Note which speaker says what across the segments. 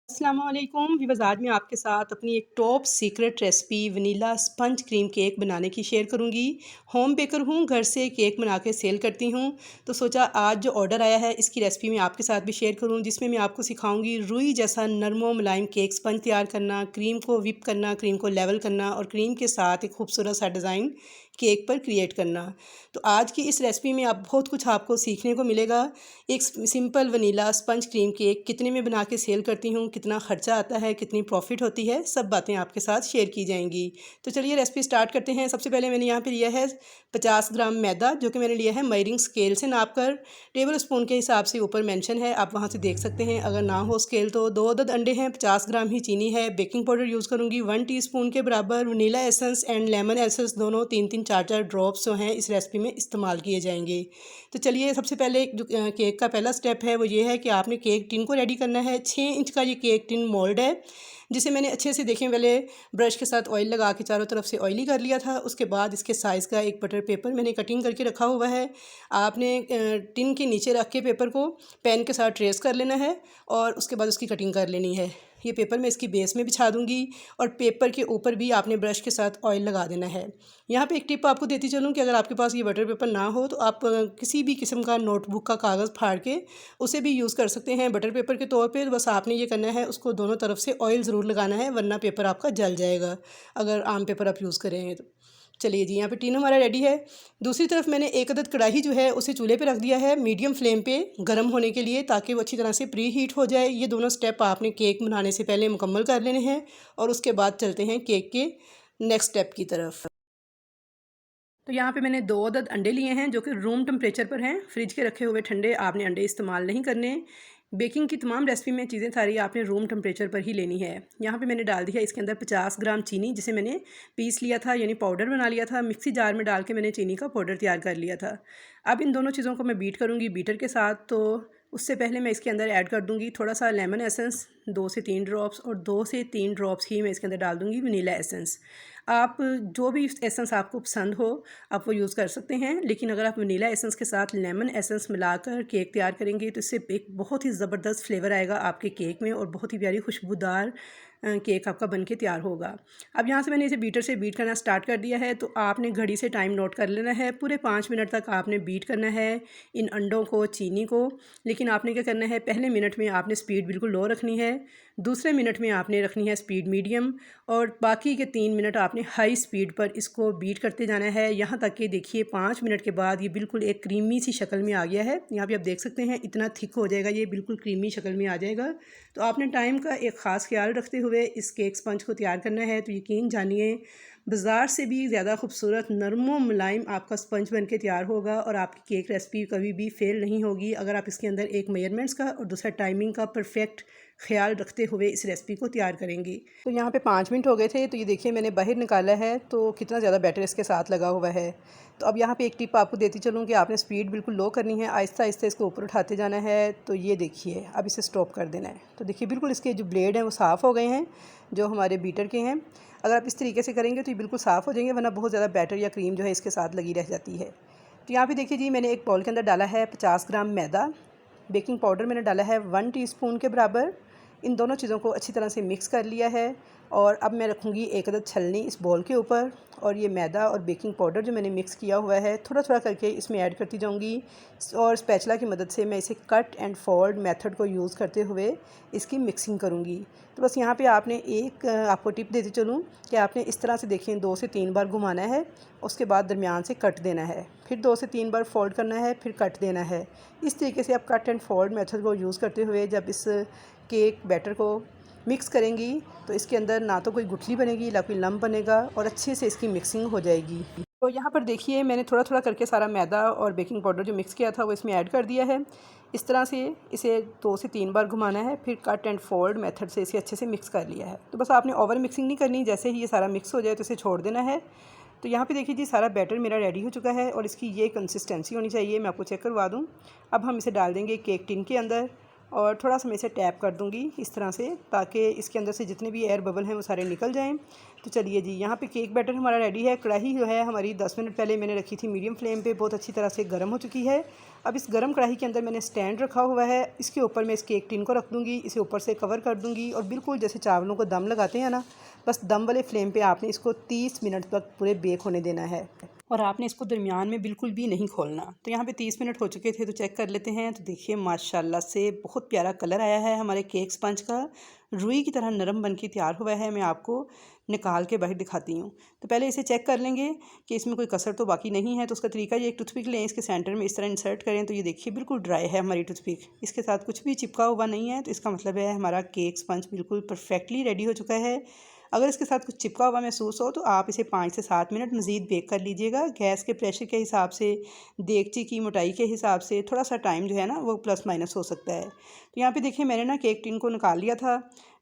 Speaker 1: अस्सलामुअलैकुम व्यूअर्स, आज मैं आपके साथ अपनी एक top secret recipe vanilla sponge cream cake बनाने की शेयर करूंगी। होम बेकर हूं, घर से केक बना के सेल करती हूं। तो सोचा आज जो ऑर्डर आया है इसकी रेसिपी मैं आपके साथ भी शेयर करूं, जिसमें मैं आपको सिखाऊंगी रुई जैसा नरमो मुलायम केक स्पंज तैयार करना, क्रीम को विप करना, क्रीम को लेवल करना और क्रीम के साथ एक खूबसूरत सा डिज़ाइन केक पर क्रिएट करना। तो आज की इस रेसिपी में आप बहुत कुछ आपको सीखने को मिलेगा। एक simple vanilla sponge cream cake कितने में बना के सेल करती हूँ, कितना ख़र्चा आता है, कितनी प्रॉफिट होती है, सब बातें आपके साथ शेयर की जाएंगी। तो चलिए रेसिपी स्टार्ट करते हैं। सबसे पहले मैंने यहाँ पे लिया है 50 ग्राम मैदा, जो कि मैंने लिया है मेजरिंग स्केल से नाप कर। टेबल स्पून के हिसाब से ऊपर मेंशन है, आप वहाँ से देख सकते हैं। अगर ना हो स्केल तो 2 अदद अंडे हैं, 50 ग्राम ही चीनी है, बेकिंग पाउडर यूज़ करूँगी 1 टीस्पून के बराबर, vanilla essence and lemon essence दोनों 3-3 4-4 ड्रॉप्स जो हैं इस रेसिपी में इस्तेमाल किए जाएंगे। तो चलिए सबसे पहले जो केक का पहला स्टेप है वो ये है कि आपने केक टिन को रेडी करना है। 6 इंच का ये केक टिन मोल्ड है, जिसे मैंने अच्छे से देखें पहले ब्रश के साथ ऑयल लगा के चारों तरफ से ऑयली कर लिया था। उसके बाद इसके साइज़ का एक बटर पेपर मैंने कटिंग करके रखा हुआ है। आपने टिन के नीचे रख के पेपर को पेन के साथ ट्रेस कर लेना है और उसके बाद उसकी कटिंग कर लेनी है। ये पेपर मैं इसकी बेस में बिछा दूंगी और पेपर के ऊपर भी आपने ब्रश के साथ ऑयल लगा देना है। यहाँ पे एक टिप आपको देती चलूँ कि अगर आपके पास ये बटर पेपर ना हो तो आप किसी भी किस्म का नोटबुक का कागज़ फाड़ के उसे भी यूज़ कर सकते हैं बटर पेपर के तौर पे। बस आपने ये करना है, उसको दोनों तरफ से ऑयल ज़रूर लगाना है, वरना पेपर आपका जल जाएगा अगर आम पेपर आप यूज़ करें तो। चलिए जी, यहाँ पे टिन हमारा रेडी है। दूसरी तरफ मैंने एक अदद कढ़ाई जो है उसे चूल्हे पे रख दिया है मीडियम फ्लेम पे गर्म होने के लिए, ताकि वो अच्छी तरह से प्री हीट हो जाए। ये दोनों स्टेप आपने केक बनाने से पहले मुकम्मल कर लेने हैं और उसके बाद चलते हैं केक के नेक्स्ट स्टेप की तरफ। तो यहाँ पे मैंने 2 अदद अंडे लिए हैं जो कि रूम टेम्परेचर पर हैं। फ्रिज के रखे हुए ठंडे आपने अंडे इस्तेमाल नहीं करने। बेकिंग की तमाम रेसिपी में चीज़ें सारी आपने रूम टेम्परेचर पर ही लेनी है। यहाँ पे मैंने डाल दिया इसके अंदर 50 ग्राम चीनी, जिसे मैंने पीस लिया था, यानी पाउडर बना लिया था। मिक्सी जार में डाल के मैंने चीनी का पाउडर तैयार कर लिया था। अब इन दोनों चीज़ों को मैं बीट करूँगी बीटर के साथ। तो उससे पहले मैं इसके अंदर ऐड कर दूँगी थोड़ा सा लेमन एसेंस, 2 से 3 ड्रॉप्स, और 2 से 3 ड्रॉप्स ही मैं इसके अंदर डाल दूँगी वनीला एसेंस। आप जो भी एसेंस आपको पसंद हो आप वो यूज़ कर सकते हैं, लेकिन अगर आप वनीला एसेंस के साथ लेमन एसेंस मिलाकर केक तैयार करेंगे तो इससे एक बहुत ही ज़बरदस्त फ्लेवर आएगा आपके केक में और बहुत ही प्यारी खुशबूदार केक आपका बनके तैयार होगा। अब यहाँ से मैंने इसे बीटर से बीट करना स्टार्ट कर दिया है। तो आपने घड़ी से टाइम नोट कर लेना है, पूरे 5 मिनट तक आपने बीट करना है इन अंडों को, चीनी को। लेकिन आपने क्या करना है, पहले मिनट में आपने स्पीड बिल्कुल लो रखनी है, दूसरे मिनट में आपने रखनी है स्पीड मीडियम, और बाकी के 3 मिनट आपने हाई स्पीड पर इसको बीट करते जाना है। यहाँ तक कि देखिए 5 मिनट के बाद ये बिल्कुल एक क्रीमी सी शक्ल में आ गया है। यहाँ पे आप देख सकते हैं इतना थिक हो जाएगा, ये बिल्कुल क्रीमी शक्ल में आ जाएगा। तो आपने टाइम का एक ख़ास ख्याल रखते हुए इस केक स्पंज को तैयार करना है। तो यकीन जानिए बाज़ार से भी ज़्यादा खूबसूरत नरमो मुलायम आपका स्पंज बन के तैयार होगा और आपकी केक रेसिपी कभी भी फेल नहीं होगी अगर आप इसके अंदर एक मेजरमेंट्स का और दूसरा टाइमिंग का परफेक्ट ख्याल रखते हुए इस रेसिपी को तैयार करेंगी। तो यहाँ पे 5 मिनट हो गए थे। तो ये देखिए मैंने बाहर निकाला है तो कितना ज़्यादा बैटर इसके साथ लगा हुआ है। तो अब यहाँ पे एक टिप आपको देती चलूँ कि आपने स्पीड बिल्कुल लो करनी है, आहिस्ता आहिस्ता इसको ऊपर उठाते जाना है। तो ये देखिए अब इसे स्टॉप कर देना है। तो देखिए बिल्कुल इसके जो ब्लेड हैं वो साफ़ हो गए हैं, जो हमारे बीटर के हैं। अगर आप इस तरीके से करेंगे तो ये बिल्कुल साफ़ हो जाएंगे, वरना बहुत ज़्यादा बैटर या क्रीम जो है इसके साथ लगी रह जाती है। तो यहाँ पे देखिए जी मैंने एक बाउल के अंदर डाला है 50 ग्राम मैदा, बेकिंग पाउडर मैंने डाला है 1 टीस्पून के बराबर। इन दोनों चीज़ों को अच्छी तरह से मिक्स कर लिया है और अब मैं रखूँगी एक अदद छलनी इस बॉल के ऊपर, और ये मैदा और बेकिंग पाउडर जो मैंने मिक्स किया हुआ है थोड़ा थोड़ा करके इसमें ऐड करती जाऊँगी, और स्पैचुला की मदद से मैं इसे कट एंड फोल्ड मेथड को यूज़ करते हुए इसकी मिक्सिंग करूँगी। तो बस यहाँ पे आपने एक आपको टिप देती चलूँ कि आपने इस तरह से देखें 2 से 3 बार घुमाना है, उसके बाद दरमियान से कट देना है, फिर 2 से 3 बार फोल्ड करना है, फिर कट देना है। इस तरीके से आप कट एंड फोल्ड मेथड को यूज़ करते हुए जब इस केक बैटर को मिक्स करेंगी तो इसके अंदर ना तो कोई गुठली बनेगी ना कोई लम्प बनेगा और अच्छे से इसकी मिक्सिंग हो जाएगी। तो यहाँ पर देखिए मैंने थोड़ा थोड़ा करके सारा मैदा और बेकिंग पाउडर जो मिक्स किया था वो इसमें ऐड कर दिया है। इस तरह से इसे 2 से 3 बार घुमाना है, फिर कट एंड फोल्ड मेथड से इसे अच्छे से मिक्स कर लिया है। तो बस आपने ओवर मिक्सिंग नहीं करनी, जैसे ही ये सारा मिक्स हो जाए तो इसे छोड़ देना है। तो यहाँ पे देखिए जी सारा बैटर मेरा रेडी हो चुका है और इसकी ये कंसिस्टेंसी होनी चाहिए, मैं आपको चेक करवा दूँ। अब हम इसे डाल देंगे केक टिन के अंदर और थोड़ा सा मैं इसे टैप कर दूंगी इस तरह से, ताकि इसके अंदर से जितने भी एयर बबल हैं वो सारे निकल जाएं। तो चलिए जी, यहाँ पे केक बैटर हमारा रेडी है। कढ़ाई जो है हमारी 10 मिनट पहले मैंने रखी थी मीडियम फ्लेम पे, बहुत अच्छी तरह से गर्म हो चुकी है। अब इस गर्म कढ़ाई के अंदर मैंने स्टैंड रखा हुआ है, इसके ऊपर मैं इस केक टिन को रख दूँगी, इसे ऊपर से कवर कर दूँगी और बिल्कुल जैसे चावलों को दम लगाते हैं ना, बस दम वाले फ्लेम पे आपने इसको 30 मिनट तक पूरे बेक होने देना है और आपने इसको दरमियान में बिल्कुल भी नहीं खोलना। तो यहाँ पे 30 मिनट हो चुके थे, तो चेक कर लेते हैं। तो देखिए माशाल्लाह से बहुत प्यारा कलर आया है हमारे केक स्पंज का, रुई की तरह नरम बन के तैयार हुआ है। मैं आपको निकाल के बाहर दिखाती हूँ। तो पहले इसे चेक कर लेंगे कि इसमें कोई कसर तो बाकी नहीं है। तो उसका तरीका ये, एक टूथपिक लें, इसके सेंटर में इस तरह इंसर्ट करें, तो ये देखिए बिल्कुल ड्राई है हमारी टूथपिक, इसके साथ कुछ भी चिपका हुआ नहीं है। तो इसका मतलब है हमारा केक स्पंज बिल्कुल परफेक्टली रेडी हो चुका है। अगर इसके साथ कुछ चिपका हुआ महसूस हो तो आप इसे 5 से 7 मिनट मज़ीद बेक कर लीजिएगा। गैस के प्रेशर के हिसाब से, देगची की मोटाई के हिसाब से थोड़ा सा टाइम जो है ना वो प्लस माइनस हो सकता है। तो यहाँ पे देखिए मैंने ना केक टिन को निकाल लिया था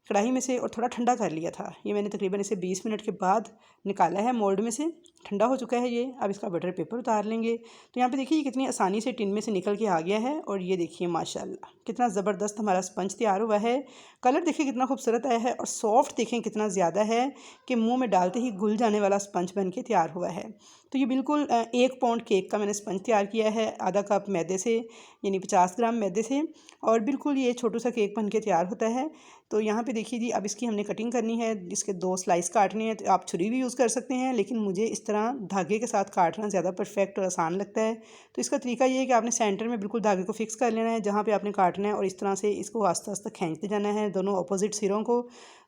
Speaker 1: कढ़ाई में से और थोड़ा ठंडा कर लिया था। ये मैंने तकरीबन इसे 20 मिनट के बाद निकाला है मोल्ड में से, ठंडा हो चुका है ये। अब इसका बटर पेपर उतार लेंगे। तो यहाँ पे देखिए ये कितनी आसानी से टिन में से निकल के आ गया है और ये देखिए माशाल्लाह कितना ज़बरदस्त हमारा स्पंज तैयार हुआ है। कलर देखिए कितना खूबसूरत आया है और सॉफ्ट देखें कितना ज़्यादा है कि मुँह में डालते ही घुल जाने वाला स्पंज बन के तैयार हुआ है। तो ये बिल्कुल 1 पाउंड केक का मैंने स्पंज तैयार किया है, आधा कप मैदे से, यानी 50 ग्राम मैदे से, और बिल्कुल ये छोटू सा केक बन के तैयार होता है। तो यहाँ पे देखिए जी, अब इसकी हमने कटिंग करनी है, इसके 2 स्लाइस काटने हैं। तो आप छुरी भी यूज़ कर सकते हैं, लेकिन मुझे इस तरह धागे के साथ काटना ज़्यादा परफेक्ट और आसान लगता है। तो इसका तरीका ये है कि आपने सेंटर में बिल्कुल धागे को फिक्स कर लेना है जहाँ पे आपने काटना है, और इस तरह से इसको आस्ता आस्ता खींचते जाना है दोनों अपोजिट सिरों को।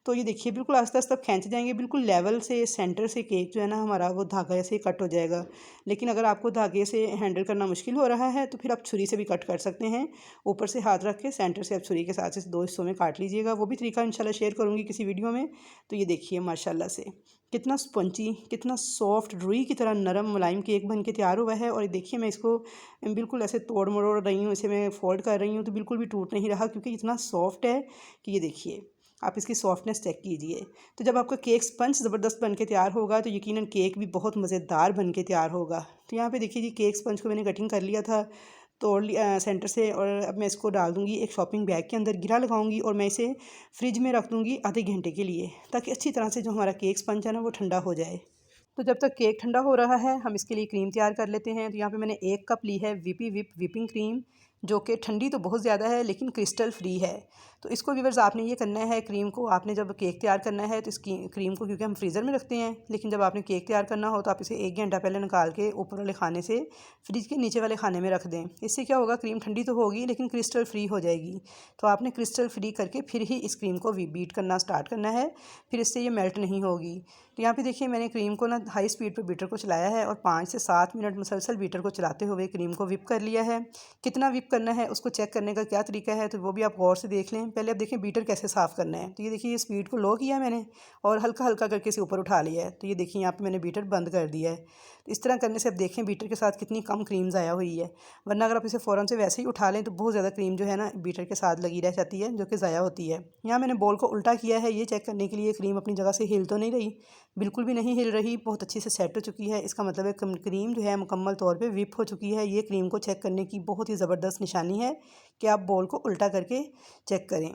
Speaker 1: तो ये देखिए बिल्कुल आस्ता आस्ता खींच जाएंगे, बिल्कुल लेवल से सेंटर से केक जो है ना हमारा वो धागा से कट हो जाएगा। लेकिन अगर आपको धागे से हैंडल करना मुश्किल हो रहा है तो फिर आप छुरी से भी कट कर सकते हैं। ऊपर से हाथ रख के सेंटर से आप छुरी के साथ इसे 2 हिस्सों में काट लीजिएगा, वो भी तरीका इंशाल्लाह शेयर करूँगी किसी वीडियो में। तो ये देखिए माशाल्लाह से कितना स्पंजी, कितना सॉफ्ट, रुई की तरह नरम मुलायम केक बन के तैयार हुआ है। और ये देखिए मैं इसको बिल्कुल ऐसे तोड़ मरोड़ रही हूँ, इसे मैं फोल्ड कर रही हूँ तो बिल्कुल भी टूट नहीं रहा, क्योंकि इतना सॉफ्ट है कि ये देखिए आप इसकी सॉफ्टनेस चेक कीजिए। तो जब आपका केक स्पंज ज़बरदस्त बन के तैयार होगा तो यकीनन केक भी बहुत मज़ेदार बन के तैयार होगा। तो यहाँ पे देखिए जी, केक स्पंज को मैंने कटिंग कर लिया था, तोड़ लिया सेंटर से, और अब मैं इसको डाल दूँगी एक शॉपिंग बैग के अंदर, गिरा लगाऊंगी और मैं इसे फ्रिज में रख दूँगी आधे घंटे के लिए, ताकि अच्छी तरह से जो हमारा केक स्पंज है ना वो ठंडा हो जाए। तो जब तक केक ठंडा हो रहा है हम इसके लिए क्रीम तैयार कर लेते हैं। तो यहाँ पे मैंने 1 कप ली है वीपी विप व्हिपिंग क्रीम, जो कि ठंडी तो बहुत ज़्यादा है लेकिन क्रिस्टल फ्री है। तो इसको व्यूअर्स आपने ये करना है, क्रीम को आपने जब केक तैयार करना है तो इसकी क्रीम को, क्योंकि हम फ्रीज़र में रखते हैं, लेकिन जब आपने केक तैयार करना हो तो आप इसे 1 घंटा पहले निकाल के ऊपर वाले खाने से फ्रिज के नीचे वाले खाने में रख दें। इससे क्या होगा, क्रीम ठंडी तो होगी लेकिन क्रिस्टल फ्री हो जाएगी। तो आपने क्रिस्टल फ्री करके फिर ही इस क्रीम को बीट करना स्टार्ट करना है, फिर इससे ये मेल्ट नहीं होगी। तो यहाँ पे देखिए मैंने क्रीम को ना हाई स्पीड पे बीटर को चलाया है और 5 से 7 मिनट मुसलसल बीटर को चलाते हुए क्रीम को विप कर लिया है। कितना विप करना है उसको चेक करने का क्या तरीका है तो वो भी आप गौर से देख लें। पहले आप देखें बीटर कैसे साफ़ करना है। तो ये देखिए, ये स्पीड को लो किया मैंने और हल्का हल्का करके इसे ऊपर उठा लिया है। तो ये देखिए यहाँ पे मैंने बीटर बंद कर दिया है। तो इस तरह करने से आप देखें बीटर के साथ कितनी कम क्रीम ज़ाया हुई है, वरना अगर आप इसे फ़ौरन से वैसे ही उठा लें तो बहुत ज़्यादा क्रीम जो है ना बीटर के साथ लगी रह जाती है, जो कि ज़ाया होती है। यहाँ मैंने बोल को उल्टा किया है ये चेक करने के लिए क्रीम अपनी जगह से हिल तो नहीं रही, बिल्कुल भी नहीं हिल रही, बहुत अच्छी से सेट हो चुकी है। इसका मतलब है क्रीम जो है मुकम्मल तौर पे विप हो चुकी है। ये क्रीम को चेक करने की बहुत ही ज़बरदस्त निशानी है कि आप बोल को उल्टा करके चेक करें।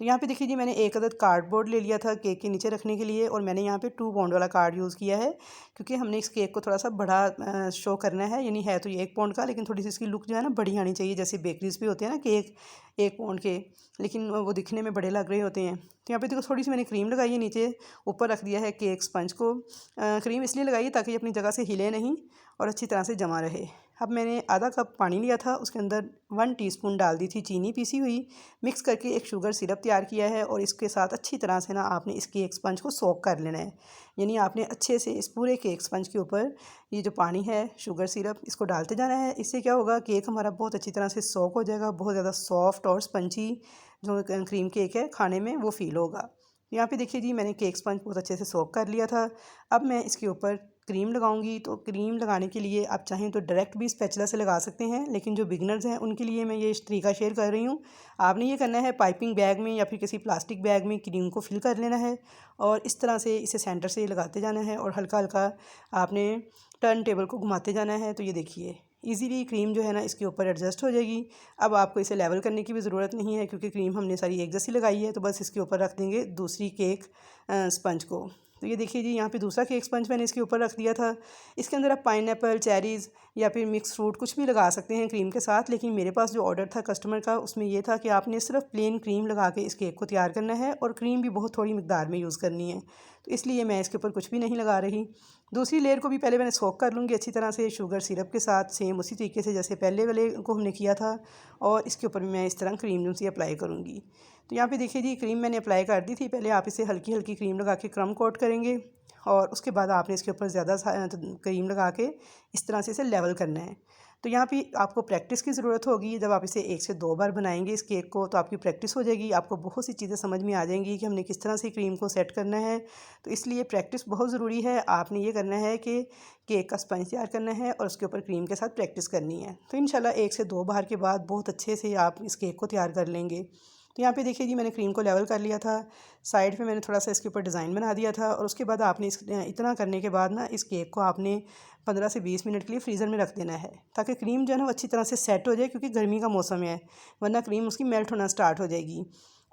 Speaker 1: तो यहाँ पे देखिए जी, मैंने 1 अदद कार्डबोर्ड ले लिया था केक के नीचे रखने के लिए, और मैंने यहाँ पे 2 पाउंड वाला कार्ड यूज़ किया है, क्योंकि हमने इस केक को थोड़ा सा बड़ा शो करना है। यानी है तो ये 1 पाउंड का, लेकिन थोड़ी सी इसकी लुक जो है ना बड़ी आनी चाहिए, जैसे बेकरीज पे होते हैं ना केक 1 पाउंड के, लेकिन वो दिखने में बड़े लग रहे होते हैं। तो यहाँ पे देखो थोड़ी सी मैंने क्रीम लगाई है, नीचे ऊपर रख दिया है केक स्पंज को। क्रीम इसलिए लगाई है ताकि ये अपनी जगह से हिले नहीं और अच्छी तरह से जमा रहे। अब मैंने आधा कप पानी लिया था, उसके अंदर 1 टीस्पून डाल दी थी चीनी पीसी हुई, मिक्स करके एक शुगर सिरप तैयार किया है, और इसके साथ अच्छी तरह से ना आपने इस केक स्पंज को सोक कर लेना है। यानी आपने अच्छे से इस पूरे केक स्पंज के ऊपर ये जो पानी है, शुगर सिरप, इसको डालते जाना है। इससे क्या होगा, केक हमारा बहुत अच्छी तरह से सोक हो जाएगा, बहुत ज़्यादा सॉफ्ट और स्पंजी जो क्रीम केक है खाने में वो फ़ील होगा। यहाँ पे देखिए जी, मैंने केक स्पंज बहुत अच्छे से सोक कर लिया था। अब मैं इसके ऊपर क्रीम लगाऊंगी। तो क्रीम लगाने के लिए आप चाहें तो डायरेक्ट भी स्पैचुला से लगा सकते हैं, लेकिन जो बिगनर्स हैं उनके लिए मैं ये तरीका शेयर कर रही हूँ। आपने ये करना है, पाइपिंग बैग में या फिर किसी प्लास्टिक बैग में क्रीम को फिल कर लेना है और इस तरह से इसे सेंटर से लगाते जाना है और हल्का हल्का आपने टर्न टेबल को घुमाते जाना है। तो ये देखिए इजीली क्रीम जो है ना इसके ऊपर एडजस्ट हो जाएगी। अब आपको इसे लेवल करने की भी ज़रूरत नहीं है क्योंकि क्रीम हमने सारी एक जैसी लगाई है। तो बस इसके ऊपर रख देंगे दूसरी केक स्पंज को। तो ये देखिए जी, यहाँ पे दूसरा केक स्पंज मैंने इसके ऊपर रख दिया था। इसके अंदर आप पाइनएप्पल, चेरीज़ या फिर मिक्स फ्रूट कुछ भी लगा सकते हैं क्रीम के साथ। लेकिन मेरे पास जो ऑर्डर था कस्टमर का उसमें ये था कि आपने सिर्फ प्लेन क्रीम लगा के इस केक को तैयार करना है और क्रीम भी बहुत थोड़ी मिकदार में यूज़ करनी है। तो इसलिए मैं इसके ऊपर कुछ भी नहीं लगा रही। दूसरी लेयर को भी पहले मैंने सोक कर लूँगी अच्छी तरह से शुगर सिरप के साथ, सेम उसी तरीके से जैसे पहले वाले को हमने किया था। और इसके ऊपर मैं इस तरह क्रीम सी अप्लाई करूँगी। तो यहाँ पे देखिए जी, क्रीम मैंने अप्लाई कर दी थी। पहले आप इसे हल्की हल्की क्रीम लगा के क्रम कोट करेंगे और उसके बाद आपने इसके ऊपर ज़्यादा क्रीम लगा के इस तरह से इसे लेवल करना है। तो यहाँ पे आपको प्रैक्टिस की ज़रूरत होगी। जब आप इसे 1 से 2 बार बनाएंगे इस केक को तो आपकी प्रैक्टिस हो जाएगी। आपको बहुत सी चीज़ें समझ में आ जाएंगी कि हमने किस तरह से क्रीम को सेट करना है। तो इसलिए प्रैक्टिस बहुत ज़रूरी है। आपने ये करना है कि केक का स्पंज तैयार करना है और उसके ऊपर क्रीम के साथ प्रैक्टिस करनी है। तो इंशाल्लाह 1 से 2 बार के बाद बहुत अच्छे से आप इस केक को तैयार कर लेंगे। तो यहाँ पे देखिए जी, मैंने क्रीम को लेवल कर लिया था। साइड पे मैंने थोड़ा सा इसके ऊपर डिज़ाइन बना दिया था और उसके बाद आपने इतना करने के बाद ना इस केक को आपने 15 से 20 मिनट के लिए फ्रीज़र में रख देना है ताकि क्रीम जो है ना वो अच्छी तरह से सेट हो जाए, क्योंकि गर्मी का मौसम है वरना क्रीम उसकी मेल्ट होना स्टार्ट हो जाएगी।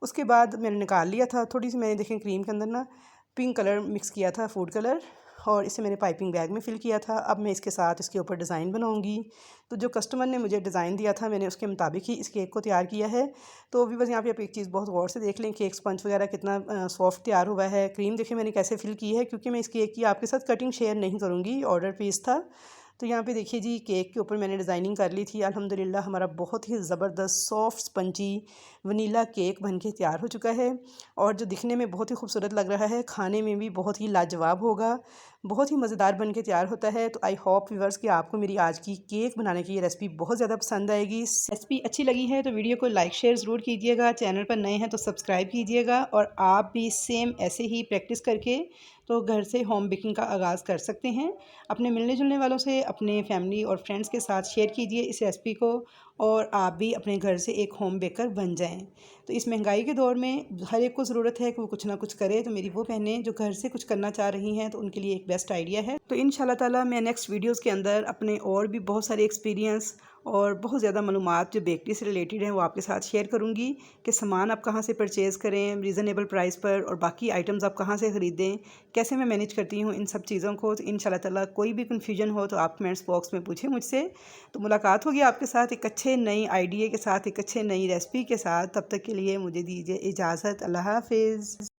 Speaker 1: उसके बाद मैंने निकाल लिया था। थोड़ी सी मैंने देखें क्रीम के अंदर ना पिंक कलर मिक्स किया था, फूड कलर, और इसे मैंने पाइपिंग बैग में फ़िल किया था। अब मैं इसके साथ इसके ऊपर डिज़ाइन बनाऊंगी। तो जो कस्टमर ने मुझे डिज़ाइन दिया था मैंने उसके मुताबिक ही इस केक को तैयार किया है। तो भी बस यहाँ पे आप एक चीज़ बहुत गौर से देख लें, केक स्पंज वगैरह कितना सॉफ्ट तैयार हुआ है। क्रीम देखिए मैंने कैसे फ़िल की है, क्योंकि मैं इस केक की आपके साथ कटिंग शेयर नहीं करूँगी, ऑर्डर पीस था। तो यहाँ पे देखिए जी, केक के ऊपर मैंने डिज़ाइनिंग कर ली थी। अल्हम्दुलिल्लाह हमारा बहुत ही ज़बरदस्त सॉफ्ट स्पंजी वनीला केक बनके तैयार हो चुका है और जो दिखने में बहुत ही खूबसूरत लग रहा है, खाने में भी बहुत ही लाजवाब होगा, बहुत ही मज़ेदार बनके तैयार होता है। तो आई होप व्यूअर्स कि आपको मेरी आज की केक बनाने की ये रेसिपी बहुत ज़्यादा पसंद आएगी। रेसिपी अच्छी लगी है तो वीडियो को लाइक शेयर ज़रूर कीजिएगा। चैनल पर नए हैं तो सब्सक्राइब कीजिएगा और आप भी सेम ऐसे ही प्रैक्टिस करके तो घर से होम बेकिंग का आगाज़ कर सकते हैं। अपने मिलने जुलने वालों से, अपने फैमिली और फ्रेंड्स के साथ शेयर कीजिए इस रेसिपी को और आप भी अपने घर से एक होम बेकर बन जाएं। तो इस महंगाई के दौर में हर एक को ज़रूरत है कि वो कुछ ना कुछ करे। तो मेरी वो बहनें जो घर से कुछ करना चाह रही हैं तो उनके लिए एक बेस्ट आइडिया है। तो इंशाल्लाह ताला मैं नेक्स्ट वीडियोज़ के अंदर अपने और भी बहुत सारे एक्सपीरियंस और बहुत ज़्यादा मालूमात जो बेकरी से रिलेटेड हैं वो आपके साथ शेयर करूँगी कि सामान आप कहाँ से परचेज़ करें रीज़नेबल प्राइस पर और बाकी आइटम्स आप कहाँ से ख़रीदें, कैसे मैं मैनेज करती हूँ इन सब चीज़ों को। तो इंशाल्लाह ताला कोई भी कन्फ्यूजन हो तो आप कमेंट्स बॉक्स में पूछें मुझसे। तो मुलाकात होगी आपके साथ एक अच्छे नई आइडिया के साथ, एक अच्छे नई रेसिपी के साथ। तब तक के लिए मुझे दीजिए इजाज़त। अल्लाह हाफ़िज़।